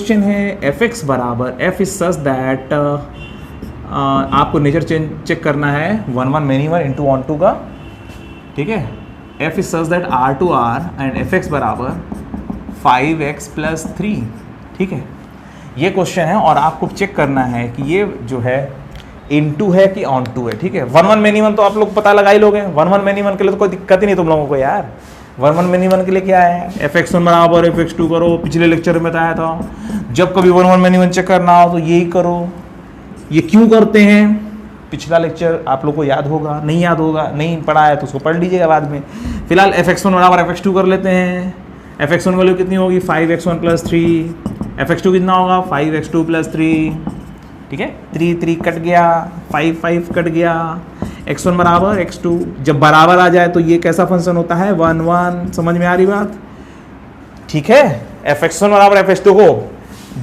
Question है F X बराबर F is such that आपको नेचर चेक करना है 1 1 मेनी 1 इंटू ऑन टू का, ठीक है। F is such that R to R and F X बराबर 5x प्लस 3, ठीक है। ये क्वेश्चन है और आपको चेक करना है कि ये जो है इनटू है कि ऑन टू है, ठीक है। 1 1 मेनी 1 तो आप लोग पता लगा ही लोगे, 1 1 मेनी 1 के लिए तो कोई दिक्कत ही नहीं तुम लोगों को यार। 1 1 मेनी 1 के लिए क्या है, एफ एक्स वन बराबर एफ एक्स टू करो, पिछले लेक्चर में बताया था। जब कभी 1 1 मेनी 1 चेक करना हो तो यही करो। ये क्यों करते हैं, पिछला लेक्चर आप लोग को याद होगा, नहीं याद होगा, नहीं पढ़ा है तो उसको पढ़ लीजिएगा बाद में। फिलहाल एफ एक्स वन बराबर एफ एक्स टू कर लेते हैं। एफ एक्स वन वैल्यू कितनी होगी 5x1 plus 3, F x to कितना होगा 5x2 प्लस 3, ठीक है। 3 3 कट गया, 5 5 कट गया, x1 बराबर x2। जब बराबर आ जाए तो ये कैसा फंक्शन होता है 1 1, समझ में आ रही बात, ठीक है। एफ एक्स वन बराबर एफ एक्स टू को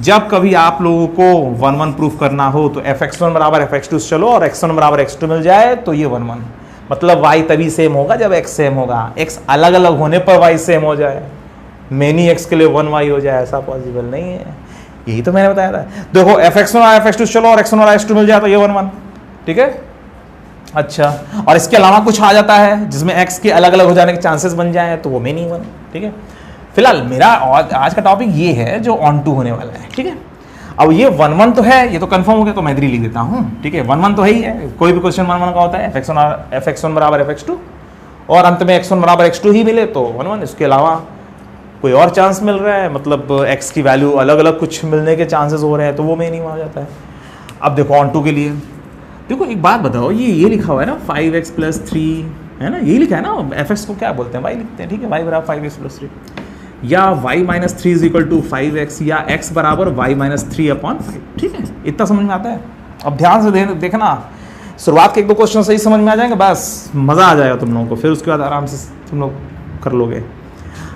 जब कभी आप लोगों को 1 1 प्रूफ करना हो तो एफ एक्स वन बराबर एफ एक्स टू चलो और x1 बराबर x2 मिल जाए तो ये 1 1, मतलब y तभी सेम होगा जब x सेम होगा। x अलग अलग होने पर y सेम हो जाए, मेनी x के लिए 1y हो जाए, ऐसा पॉसिबल नहीं है। यही तो मैंने बताया था। देखो एफ एक्स वन और एफ एक्स टू चलो और x1 और x2 मिल जाए तो ये 1 1, ठीक है। अच्छा, और इसके अलावा कुछ आ जाता है जिसमें x के अलग अलग हो जाने के चांसेस बन जाए तो वो मेनी 1, ठीक है। फिलहाल मेरा आज का टॉपिक ये है जो ऑन टू होने वाला है, ठीक है। अब ये 1 1 तो है, ये तो कंफर्म हो गया तो मैं इधर ही लिख देता हूँ, ठीक है। 1 1 तो है ही है, कोई भी क्वेश्चन 1 1 का होता है, एफ एक्स वन बराबर एफ एक्स टू और अंत में x1 बराबर x2 ही मिले तो 1 1। इसके अलावा कोई और चांस मिल रहा है, मतलब x की वैल्यू अलग अलग कुछ मिलने के चांसेस हो रहे हैं तो वो में नहीं आ जाता है। अब देखो ऑन टू के लिए, देखो एक बात बताओ, ये लिखा हुआ है ना 5x प्लस 3, है ना, यही लिखा है ना। एफ एक्स को क्या बोलते हैं, y लिखते हैं, ठीक है। y बराबर 5x प्लस 3 या y minus 3 is equal to 5x या x बराबर y माइनस 3 अपॉन 5, ठीक है। इतना समझ में आता है। अब ध्यान से देखना, शुरुआत के 1 2 क्वेश्चन सही समझ में आ जाएंगे, बस मज़ा आ जाएगा तुम लोगों को, फिर उसके बाद आराम से तुम लोग कर लोगे।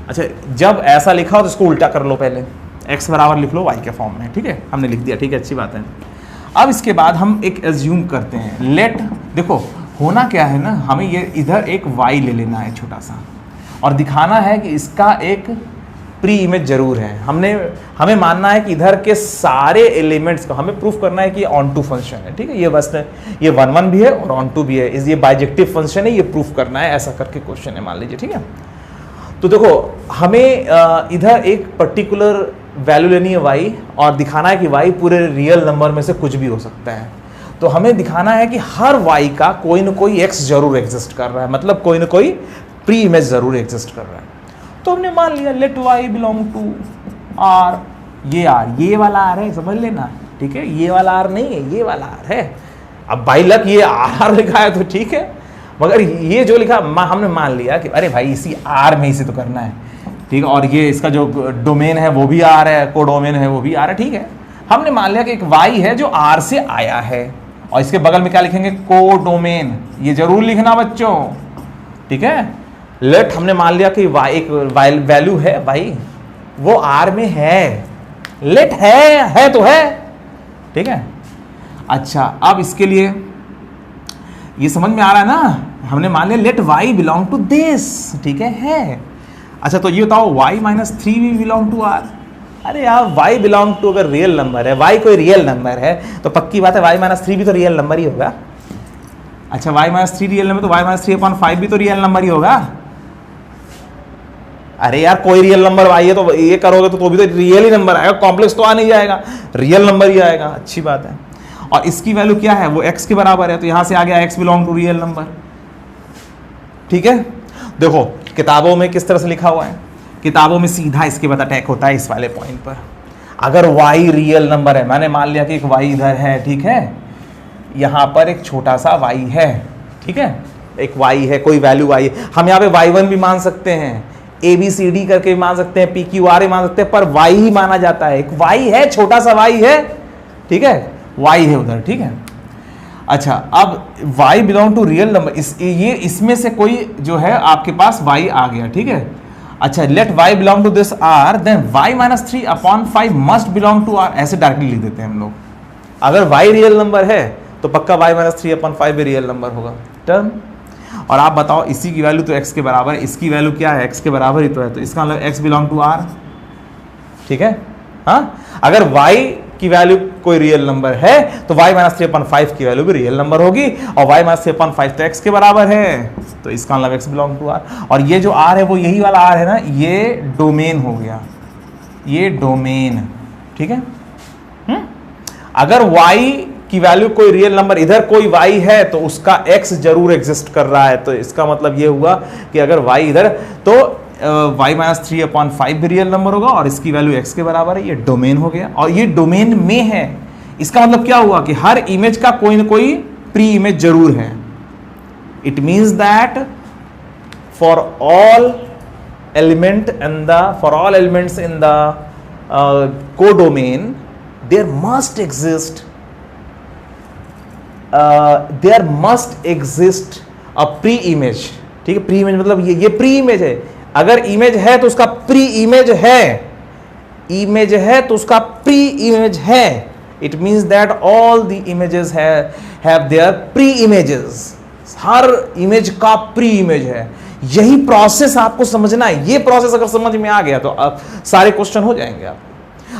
अच्छा, जब ऐसा लिखा हो तो इसको उल्टा कर लो, पहले x बराबर लिख लो y के फॉर्म में, ठीक है। हमने लिख दिया, ठीक है, अच्छी बात है। अब इसके बाद हम एक एज्यूम करते हैं, लेट, देखो होना क्या है ना, हमें ये इधर एक y ले लेना है छोटा सा और दिखाना है कि इसका एक प्री इमेज जरूर है। हमें मानना है कि इधर के सारे एलिमेंट्स को हमें प्रूफ करना है कि ऑन टू फंक्शन है, ठीक है। ये बस ये 1 1 भी है और ऑन टू भी है, ये बाइजेक्टिव फंक्शन है, ये प्रूफ करना है, ऐसा करके क्वेश्चन है, मान लीजिए, ठीक है। तो देखो हमें इधर एक पर्टिकुलर वैल्यू लेनी है y और दिखाना है कि y पूरे रियल नंबर में से कुछ भी हो सकता है। तो हमें दिखाना है कि हर y का कोई ना कोई x जरूर एग्जिस्ट कर रहा है, मतलब कोई ना कोई प्री इमेज जरूर एग्जिस्ट कर रहा है। तो हमने मान लिया let y belong to r, ये वाला r है, समझ लेना, ठीक है। ये वाला r नहीं है, ये वाला r है। अब बाई लक ये r लिखा है तो ठीक है, मगर ये जो लिखा हमने मान लिया कि अरे भाई इसी r में इसे तो करना है, ठीक है। और ये इसका जो डोमेन है वो भी r है, कोडोमेन है वो भी r है, ठीक है। हमने मान लिया कि एक y है जो r से आया है और इसके बगल में क्या लिखेंगे, कोडोमेन, ये जरूर लिखना बच्चों, ठीक है। लेट हमने मान लिया कि y एक वैल्यू है भाई, वो r में है, लेट है तो है, ठीक है। अच्छा, अब इसके लिए ये समझ में आ रहा है ना, हमने मान लिया let y belong to this, ठीक है। अच्छा, तो ये बताओ y माइनस 3 भी बिलोंग टू r। अरे यार y बिलोंग टू अगर रियल नंबर है, y कोई रियल नंबर है तो पक्की बात है y माइनस 3 भी तो रियल नंबर ही होगा। अच्छा, y माइनस 3 रियल नंबर तो y माइनस 3 अपॉन 5 भी तो रियल नंबर ही होगा। अरे यार कोई रियल नंबर y है तो ये करोगे तो भी तो रियल ही नंबर आएगा, कॉम्प्लेक्स तो आ नहीं जाएगा, रियल नंबर ही आएगा, अच्छी बात है। और इसकी वैल्यू क्या है, वो x के बराबर है, तो यहां से आ गया x belong to real number, ठीक है। देखो किताबों में किस तरह से लिखा हुआ है, किताबों में सीधा इसके बाद अटैक होता है इस वाले पॉइंट पर। अगर y रियल नंबर है, मैंने मान लिया कि एक y इधर है, ठीक है, यहाँ पर एक छोटा सा y है, ठीक है, एक y है, कोई वैल्यू y है, हम यहाँ पे y1 भी मान सकते हैं, ABCD करके भी मान सकते हैं, PQR भी मान सकते हैं, पर y ही माना जाता है, एक y है, छोटा सा y है, ठीक है, y है उधर, ठीक है। अच्छा, अब y belong to real number, ये इसमें से कोई जो है आपके पास y आ गया, ठीक है। अच्छा, let y belong to this r, then y minus 3 upon 5 must belong to r, ऐसे डायरेक्टली लिख देते हैं हम लोग। अगर y रियल नंबर है तो पक्का y माइनस 3 अपॉन 5 भी रियल नंबर होगा, टर्म। और आप बताओ इसी की वैल्यू तो x के बराबर है, इसकी वैल्यू क्या है, x के बराबर ही तो है, तो इसका मतलब x बिलोंग टू r, ठीक है। हाँ, अगर y की वैल्यू कोई रियल नंबर है तो y माइनस 3/5 की वैल्यू भी रियल नंबर होगी, और y माइनस 3/5 तो x के बराबर है, तो इसका मतलब x बिलोंग टू r। और ये जो r है वो यही वाला r है ना, ये डोमेन हो गया, ये डोमेन, ठीक है। अगर y की वैल्यू कोई रियल नंबर, इधर कोई y है तो उसका x जरूर एग्जिस्ट कर रहा है, तो इसका मतलब ये हुआ कि अगर y इधर, तो y माइनस 3/5 भी रियल नंबर होगा और इसकी वैल्यू x के बराबर है, ये डोमेन हो गया। और ये डोमेन में है, इसका मतलब क्या हुआ कि हर इमेज का कोई ना कोई प्री इमेज जरूर है। It means that for all elements in the codomain there must exist a pre image, ठीक है। प्री इमेज मतलब ये प्री इमेज है, अगर इमेज है तो उसका प्री इमेज है, इमेज है तो उसका प्री इमेज है। It means that all the images have their pre images, her image का प्री इमेज है। यही प्रोसेस आपको समझना है, ये प्रोसेस अगर समझ में आ गया तो अब सारे क्वेश्चन हो जाएंगे आपको।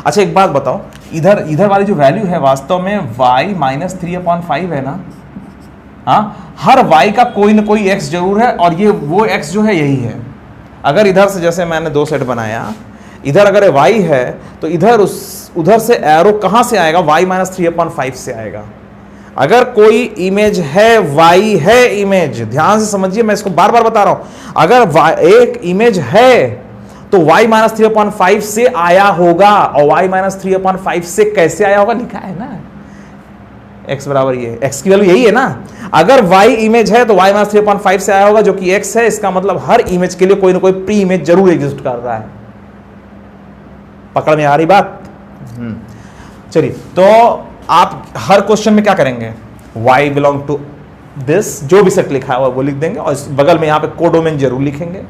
अच्छा एक बात बताओ, इधर वाली जो वैल्यू है वास्तव में y माइनस 3/5 है ना, हाँ, हर y का कोई ना कोई x जरूर है, और ये वो x जो है यही है। अगर इधर से, जैसे मैंने दो सेट बनाया, इधर अगर y है तो उधर से एरो कहां से आएगा, y माइनस 3/5 से आएगा। अगर कोई इमेज है, y है इमेज, ध्यान से समझिए, मैं इसको बार बार बता रहा हूं, अगर एक इमेज है तो y माइनस 3/5 से आया होगा, और y माइनस 3/5 से कैसे आया होगा लिखा है ना, x बराबर ये, x की वैल्यू यही है ना। अगर y इमेज है तो y माइनस 3/5 से आया होगा जो कि x है, इसका मतलब हर इमेज के लिए कोई ना कोई प्री इमेज जरूर एग्जिस्ट कर रहा है। पकड़ में आ रही बात? चलिए, तो आप हर क्वेश्चन में क्या करेंगे, y बिलोंग टू दिस, जो भी सेट लिखा है वो लिख देंगे, और बगल में यहां पे कोडोमेन जरूर लिखेंगे,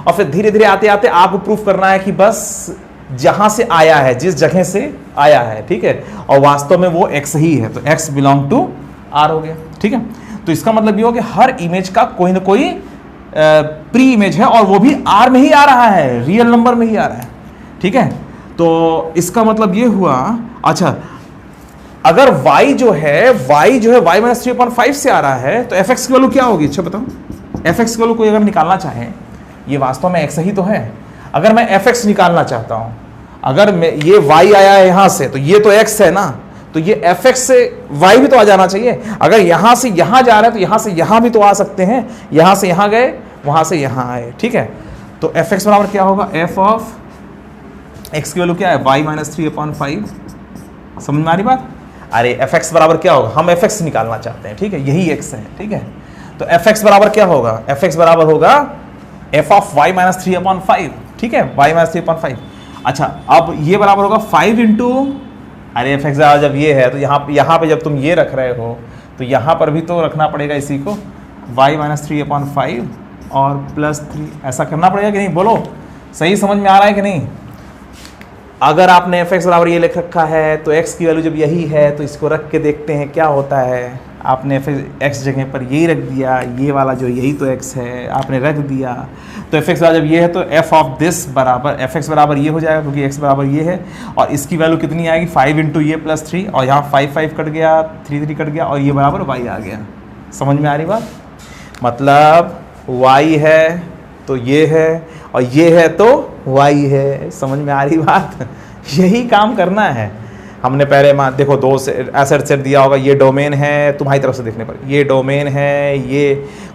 और फिर धीरे धीरे आते आते आपको प्रूफ करना है कि बस जहां से आया है, जिस जगह से आया है, ठीक है, और वास्तव में वो x ही है, तो x बिलोंग टू r हो गया, ठीक है। तो इसका मतलब ये हो कि हर इमेज का कोई ना कोई प्री इमेज है, और वो भी r में ही आ रहा है, रियल नंबर में ही आ रहा है, ठीक है। तो इसका मतलब ये हुआ, अच्छा अगर y जो है y माइनस 3/5 से आ रहा है तो fx की वैल्यू क्या होगी, अच्छा बताओ। fx की वैल्यू कोई अगर निकालना चाहे, ये वास्तव में x ही तो है, अगर मैं fx निकालना चाहता हूं, अगर मैं ये y आया है यहां से, तो ये तो x है ना, तो ये fx से y भी तो आ जाना चाहिए। अगर यहां से यहां जा रहा है तो यहां से यहां भी तो आ सकते हैं, यहां से यहां गए, वहां से यहां आए, ठीक है। तो fx बराबर क्या होगा, f ऑफ x की वैल्यू क्या है, y माइनस 3/5, समझ में आ रही बात। अरे fx बराबर क्या होगा, हम fx निकालना चाहते हैं, ठीक है, यही x है, ठीक है। तो fx बराबर क्या होगा, fx बराबर होगा f ऑफ y माइनस 3/5, ठीक है, y माइनस 3/5। अच्छा अब ये बराबर होगा 5 इंटू, अरे fx जब ये है तो यहाँ पे जब तुम ये रख रहे हो तो यहाँ पर भी तो रखना पड़ेगा इसी को, y माइनस 3/5 और प्लस 3, ऐसा करना पड़ेगा कि नहीं, बोलो सही समझ में आ रहा है कि नहीं। अगर आपने fx बराबर ये लिख रखा है तो x की वैल्यू जब यही है तो इसको रख के देखते हैं क्या होता है। आपने x जगह पर यही रख दिया, ये वाला जो यही तो x है आपने रख दिया, तो fx बराबर जब ये है तो f ऑफ दिस बराबर fx बराबर ये हो जाएगा, क्योंकि x बराबर ये है, और इसकी वैल्यू कितनी आएगी 5 इंटू ये प्लस 3, और यहाँ 5 कट गया, 3 कट गया, और ये बराबर y आ गया। समझ में आ रही बात, मतलब y है तो ये है, और ये है तो y है, समझ में आ रही बात। यही काम करना है हमने पहले, देखो दो ऐसा सेट दिया होगा, ये डोमेन है, तुम्हारी तरफ से देखने पर ये डोमेन है, ये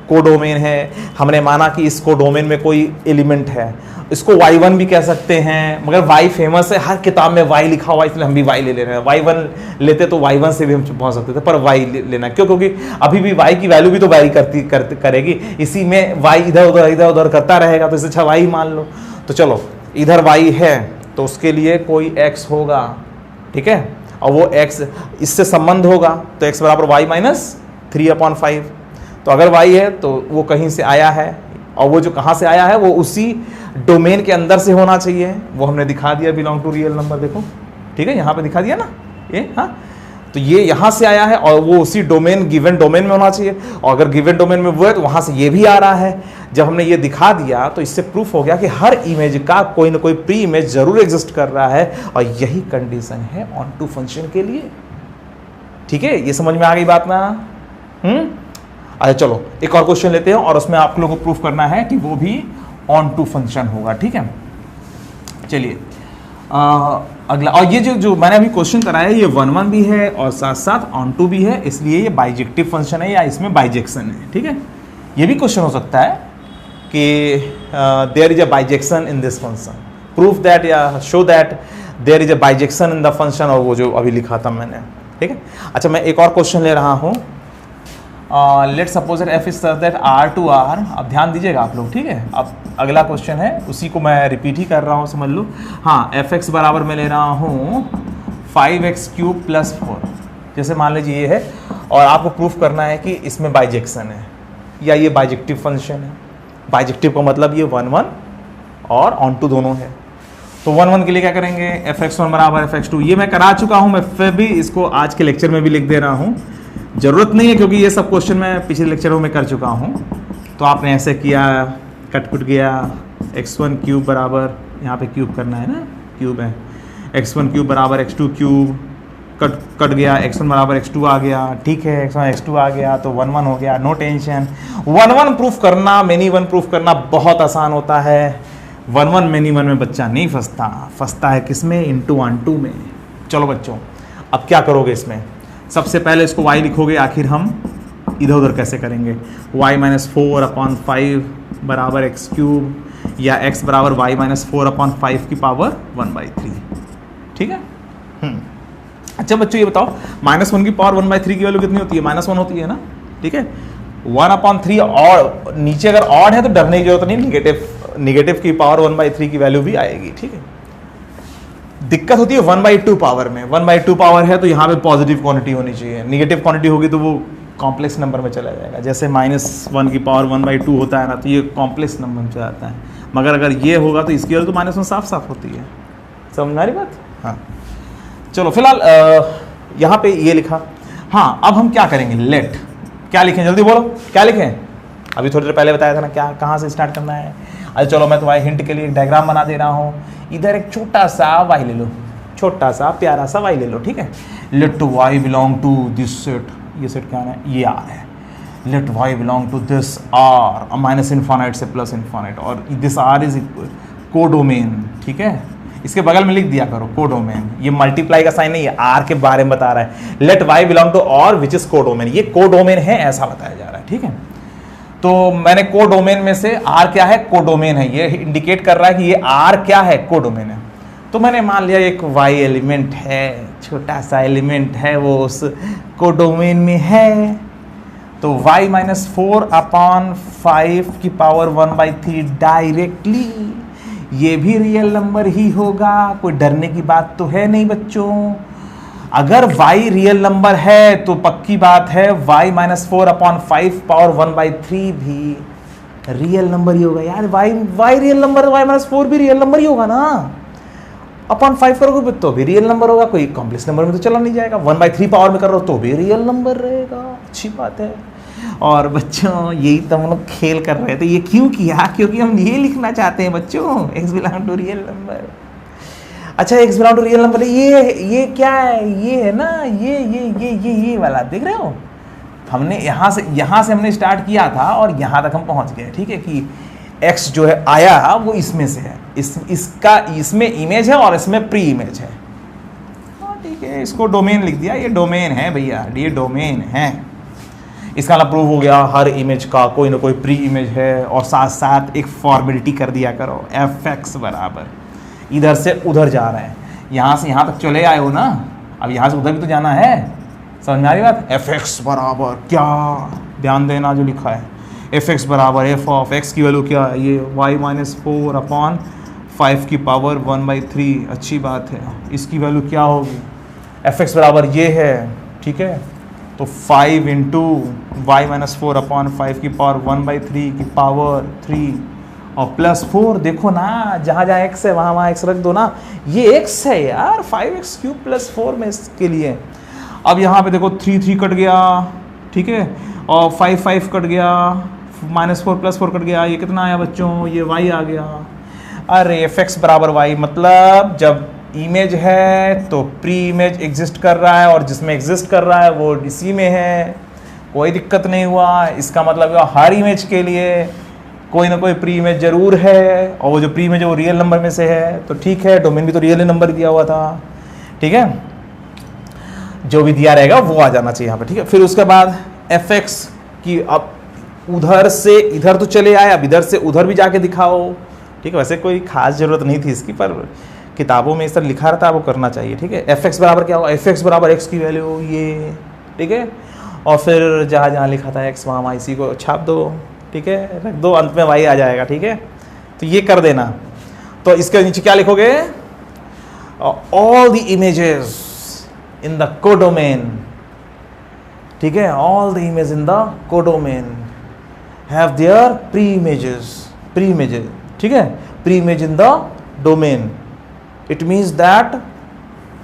कोडोमेन है। हमने माना कि इस कोडोमेन में कोई एलिमेंट है, इसको y1 भी कह सकते हैं, मगर y फेमस है, हर किताब में y लिखा हुआ, इसलिए हम भी y ले रहे हैं। y1 लेते तो y1 से भी हम पहुंच सकते थे, पर y लेना क्यों, क्योंकि अभी भी y की वैल्यू भी तो वैरी करेगी, इसी में y इधर उधर करता रहेगा, तो इससे अच्छा y मान लो। तो चलो इधर y है तो उसके लिए कोई x होगा, ठीक है, और वो x इससे संबंध होगा, तो x बराबर y माइनस 3/5। तो अगर y है तो वो कहीं से आया है, और वो जो कहाँ से आया है वो उसी डोमेन के अंदर से होना चाहिए, वो हमने दिखा दिया, बिलोंग टू रियल नंबर, देखो ठीक है, यहाँ पे दिखा दिया ना ये, हाँ। तो ये यहाँ से आया है और वो उसी डोमेन गिवन डोमेन में होना चाहिए, और अगर गिवन डोमेन में वो है तो वहाँ से ये भी आ रहा है। जब हमने ये दिखा दिया तो इससे प्रूफ हो गया कि हर इमेज का कोई ना कोई प्री इमेज जरूर एग्जिस्ट कर रहा है, और यही कंडीशन है ऑन टू फंक्शन के लिए। ठीक है, ये समझ में आ गई बात ना? अच्छा चलो एक और क्वेश्चन लेते हैं, और उसमें आप लोगों को प्रूफ करना है कि वो भी ऑन टू फंक्शन होगा। ठीक है, चलिए अगला। और ये जो मैंने अभी क्वेश्चन कराया है ये 1-1 भी है और साथ साथ ऑन टू भी है, इसलिए ये बाइजेक्टिव फंक्शन है या इसमें बाइजेक्शन है। ठीक है, ये भी क्वेश्चन हो सकता है कि there is a bijection in this function, proof that या show that there is a bijection in the function, और वो जो अभी लिखा था मैंने। ठीक है, अच्छा मैं एक और क्वेश्चन ले रहा हूँ। Let suppose that F is such that R to R, अब ध्यान दीजिएगा आप लोग। ठीक है, अब अगला क्वेश्चन है, उसी को मैं रिपीट ही कर रहा हूँ, समझ लो। हाँ, एफ एक्स बराबर मैं ले रहा हूँ 5x³ + 4, जैसे मान लीजिए ये है, और आपको प्रूफ करना है कि इसमें बाइजेक्शन है या ये बाइजेक्टिव फंक्शन है। बाइजेक्टिव का मतलब ये 1-1 और ऑन टू दोनों है। तो 1-1 के लिए क्या करेंगे, fx1 बराबर fx2, ये मैं करा चुका हूँ, मैं फिर भी इसको आज के लेक्चर में भी लिख दे रहा हूँ, जरूरत नहीं है क्योंकि ये सब क्वेश्चन मैं पिछले लेक्चरों में कर चुका हूँ। तो आपने ऐसे किया, कट गया, x1³ बराबर, यहाँ पे क्यूब करना है ना, क्यूब है, x1³ बराबर x2³ कट गया, x1 बराबर x2 आ गया। ठीक है, x1 x2 आ गया तो 1-1 हो गया, नो टेंशन। 1-1 प्रूफ करना, मेनी 1 प्रूफ करना बहुत आसान होता है। 1-1 मेनी 1 में बच्चा नहीं फंसता है किसमें, इनटू ऑन टू में। चलो बच्चों, अब क्या करोगे इसमें, सबसे पहले इसको y लिखोगे, आखिर हम इधर उधर कैसे करेंगे। y-4/5 बराबर x³ या x बराबर y-4/5 की पावर 1/3। ठीक है, अच्छा बच्चों ये बताओ, -1 की पावर 1/3 की वैल्यू कितनी होती है, -1 होती है ना। ठीक है, 1/3, और नीचे अगर ऑड है तो डरने की जरूरत नहीं, निगेटिव की पावर 1/3 की वैल्यू भी आएगी। ठीक है, दिक्कत होती है 1/2 पावर में। 1/2 पावर है तो यहाँ पे पॉजिटिव क्वांटिटी होनी चाहिए, निगेटिव क्वांटिटी होगी तो वो कॉम्प्लेक्स नंबर में चला जाएगा। जैसे -1 की पावर 1/2 होता है ना, तो ये कॉम्प्लेक्स नंबर में चला जाता है, मगर अगर ये होगा तो इसकी वैल्यू तो -1 साफ साफ होती है। समझ आ रही बात? हाँ, चलो फिलहाल यहाँ पे ये लिखा। हाँ, अब हम क्या करेंगे, लेट, क्या लिखें जल्दी बोलो, क्या लिखें? अभी थोड़ी देर पहले बताया था ना, क्या कहाँ से स्टार्ट करना है। अच्छा चलो मैं तुम्हारे हिंट के लिए एक डायग्राम बना दे रहा हूँ। इधर एक छोटा सा y ले लो, छोटा सा प्यारा सा y ले लो। ठीक है, let y belong to this set, ये सेट क्या है, ये R है। Let y belong to this R, -∞ से +∞, और दिस R इज कोडोमेन। ठीक है, इसके बगल में लिख दिया करो कोडोमेन, ये मल्टीप्लाई का साइन नहीं है, R के बारे में बता रहा है। Let y belong to R which is codomain, ये कोडोमेन है ऐसा बताया जा रहा है। ठीक है, तो मैंने कोडोमेन में से R क्या है, कोडोमेन है, ये इंडिकेट कर रहा है कि ये R क्या है, कोडोमेन है। तो मैंने मान लिया एक y एलिमेंट है, छोटा सा एलिमेंट है, वो उस कोडोमेन में है। तो y-4/5 की पावर 1/3 डायरेक्टली ये भी रियल नंबर ही होगा, कोई डरने की बात तो है नहीं बच्चों। अगर y रियल नंबर है तो पक्की बात है y-4/5 पावर 1/3 भी रियल नंबर ही होगा यार। y रियल नंबर, y-4 भी रियल नंबर ही होगा ना। अपॉन 5 करोगे तो भी रियल नंबर होगा, कोई कॉम्प्लेक्स नंबर में तो चला नहीं जाएगा। 1/3 पावर में कर रहे हो तो भी रियल नंबर रहेगा, अच्छी बात है। और बच्चों यही तो हम लोग खेल कर रहे थे, ये क्यों किया, क्योंकि हम ये लिखना चाहते हैं बच्चों, x belong to real number. अच्छा x belong to real number, ये क्या है, ये है ना, ये वाला देख रहे हो। हमने यहाँ से हमने स्टार्ट किया था और यहाँ तक हम पहुँच गए। ठीक है, कि x जो है आया वो इसमें से है, इसमें इमेज है और इसमें प्री इमेज है। ठीक है, इसको डोमेन लिख दिया, ये डोमेन है भैया, ये डोमेन है। इसका मतलब प्रूव हो गया हर इमेज का कोई ना कोई प्री इमेज है। और साथ साथ एक फॉर्मेलिटी कर दिया करो, fx बराबर, इधर से उधर जा रहे हैं, यहाँ से यहाँ तक चले आए हो ना, अब यहाँ से उधर भी तो जाना है। समझ में आ रही बात? fx बराबर क्या, ध्यान देना जो लिखा है, fx बराबर f ऑफ x की वैल्यू क्या है, ये y-4/5 की पावर 1/3। अच्छी बात है, इसकी वैल्यू क्या होगी, fx बराबर ये है। ठीक है, तो 5 × y-4/5 की पावर 1/3 की पावर 3 और +4। देखो ना, जहाँ जहाँ x है वहाँ x रख दो ना, ये x है यार, 5x³ + 4 में इसके लिए। अब यहाँ पे देखो 3 कट गया, ठीक है, और 5 कट गया, -4 + 4 कट गया, ये कितना आया बच्चों, ये y आ गया। अरे fx बराबर y, मतलब जब इमेज है तो प्री इमेज एग्जिस्ट कर रहा है और जिसमें एग्जिस्ट कर रहा है वो इसी में है, कोई दिक्कत नहीं हुआ। इसका मतलब हर इमेज के लिए कोई ना कोई प्री इमेज जरूर है, और वो जो प्री इमेज है वो रियल नंबर में से है, तो ठीक है, डोमेन भी तो रियल नंबर दिया हुआ था, ठीक है, जो भी दिया रहेगा वो आ जाना चाहिए यहाँ पे, ठीक है। फिर उसके बाद fx की, अब उधर से इधर तो चले आए, अब इधर से उधर भी जाके दिखाओ, ठीक है। वैसे कोई खास जरूरत नहीं थी इसकी, पर किताबों में इस तरह लिखा रहता है, वो करना चाहिए, ठीक है। fx बराबर क्या होगा, fx बराबर x की वैल्यू ये, ठीक है, और फिर जहाँ जहाँ लिखा था x वहाँ इसी को छाप दो, ठीक है, रख दो, अंत में y आ जाएगा, ठीक है। तो ये कर देना। तो इसके नीचे क्या लिखोगे, all the images in the codomain, ठीक है, all the image in the codomain have their pre images, ठीक है, pre image in the domain. It means that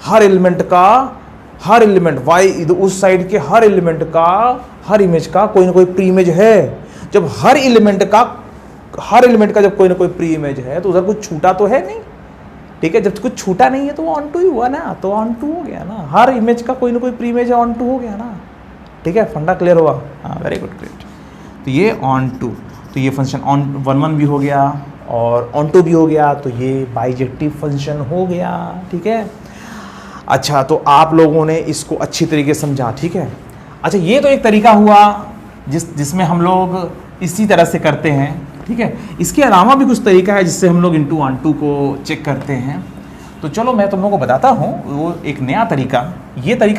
her element का, हर एलिमेंट y उस साइड के हर एलिमेंट का, हर इमेज का कोई ना कोई प्री इमेज है। जब हर एलिमेंट का जब कोई ना कोई प्री इमेज है तो उधर कुछ छूटा तो है नहीं, ठीक है। जब कुछ छूटा नहीं है तो वो ऑन टू ही हुआ ना, तो ऑन टू हो गया ना, हर इमेज का कोई ना कोई प्री इमेज है, ऑन टू हो गया ना, ठीक है। फंडा क्लियर हुआ, हाँ, वेरी गुड, ग्रेट। तो ये ऑन टू, तो ये फंक्शन ऑन 1 भी हो गया और ऑन टू भी हो गया, तो ये बाइजेक्टिव फंक्शन हो गया, ठीक है। अच्छा, तो आप लोगों ने इसको अच्छी तरीके से समझा, ठीक है। अच्छा, ये तो एक तरीका हुआ जिसमें हम लोग इसी तरह से करते हैं, ठीक है। इसके अलावा भी कुछ तरीका है जिससे हम लोग इंटू ऑन टू को चेक करते हैं। तो चलो मैं तुम लोगों को बताता हूँ वो एक नया तरीका, ये तरीका